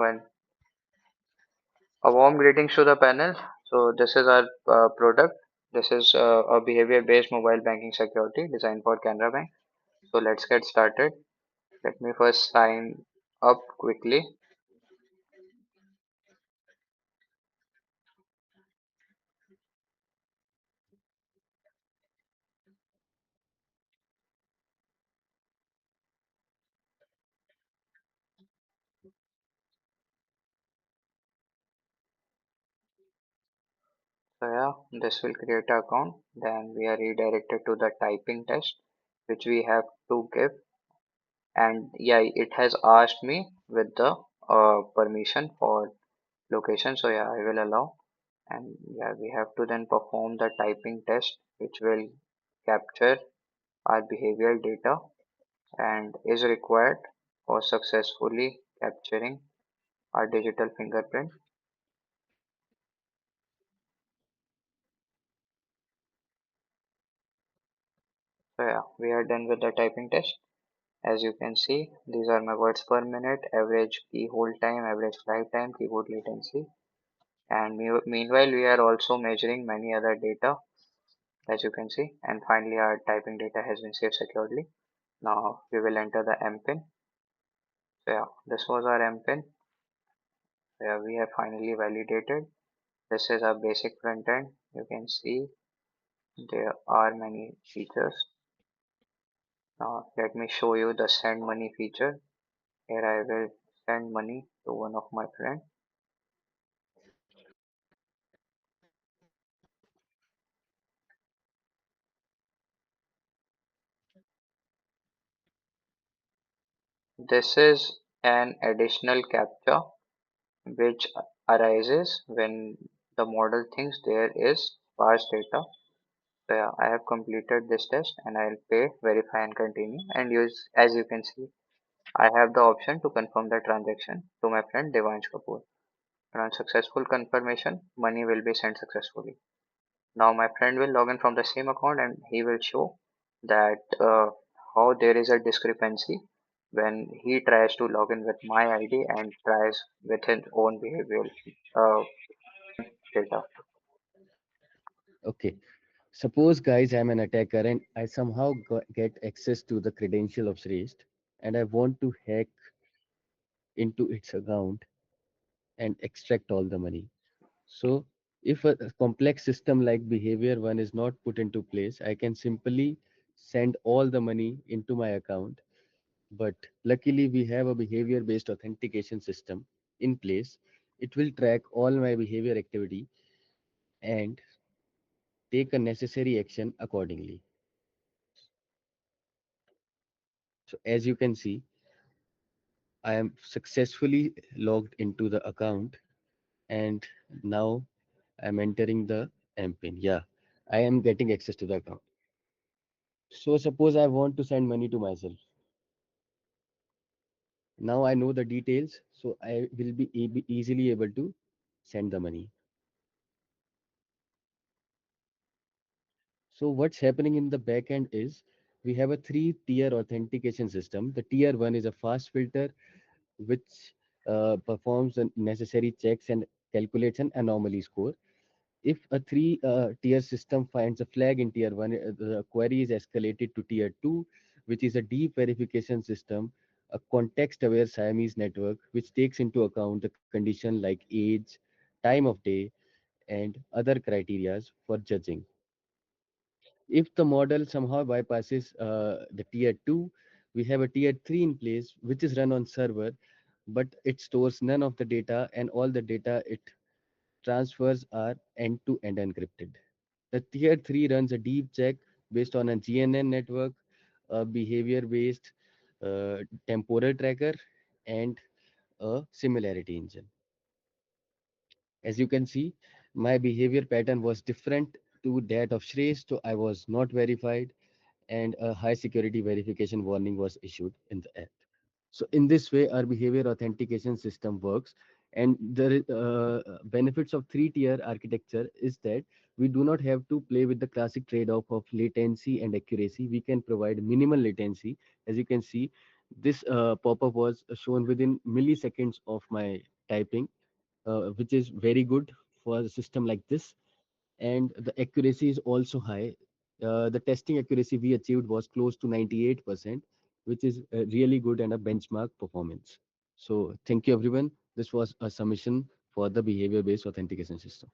One, a warm greetings to the panel. So this is our product. This is a behavior-based mobile banking security designed for Canara Bank. So let's get started. Let me first sign up quickly. So yeah, this will create an account. Then we are redirected to the typing test, which we have to give. And yeah, it has asked me with the permission for location. So yeah, I will allow. And yeah, we have to then perform the typing test, which will capture our behavioral data and is required for successfully capturing our digital fingerprint. So yeah, we are done with the typing test. As you can see, these are my words per minute, average key hold time, average flight time, keyboard latency. And meanwhile, we are also measuring many other data, as you can see. And finally, our typing data has been saved securely. Now we will enter the MPIN. So yeah, this was our MPIN. Yeah, we have finally validated. This is our basic front end. You can see there are many features. Now let me show you the send money feature. Here I will send money to one of my friends. This is an additional captcha which arises when the model thinks there is sparse data. So yeah, I have completed this test and I'll pay, verify and continue, and use, as you can see, I have the option to confirm the transaction to my friend Devansh Kapoor. And on successful confirmation, money will be sent successfully. Now my friend will log in from the same account and he will show that how there is a discrepancy when he tries to log in with my ID and tries with his own behavioral uh, data. Okay. Suppose, guys, I'm an attacker and I somehow get access to the credential of Shrestha and I want to hack into its account and extract all the money. So, if a complex system like behavior one is not put into place, I can simply send all the money into my account. But luckily, we have a behavior based authentication system in place. It will track all my behavior activity and take a necessary action accordingly. So, as you can see, I am successfully logged into the account and now I'm entering the MPIN. Yeah, I am getting access to the account. So suppose I want to send money to myself. Now I know the details, so I will be easily able to send the money. So what's happening in the back end is we have a three-tier authentication system. The tier one is a fast filter, which performs the necessary checks and calculates an anomaly score. If a three tier system finds a flag in tier 1, the query is escalated to tier 2, which is a deep verification system, a context aware Siamese network, which takes into account the condition like age, time of day, and other criterias for judging. If the model somehow bypasses the tier 2, we have a tier 3 in place, which is run on server, but it stores none of the data, and all the data it transfers are end to end encrypted. The tier 3 runs a deep check based on a GNN network, a behavior based temporal tracker, and a similarity engine. As you can see, my behavior pattern was different to that of Shreya, so I was not verified, and a high security verification warning was issued in the app. So in this way, our behavior authentication system works. And the benefits of three-tier architecture is that we do not have to play with the classic trade-off of latency and accuracy. We can provide minimal latency. As you can see, This pop-up was shown within milliseconds of my typing, which is very good for a system like this. And the accuracy is also high. The testing accuracy we achieved was close to 98%, which is really good and a benchmark performance. So thank you everyone. This was a submission for the behavior-based authentication system.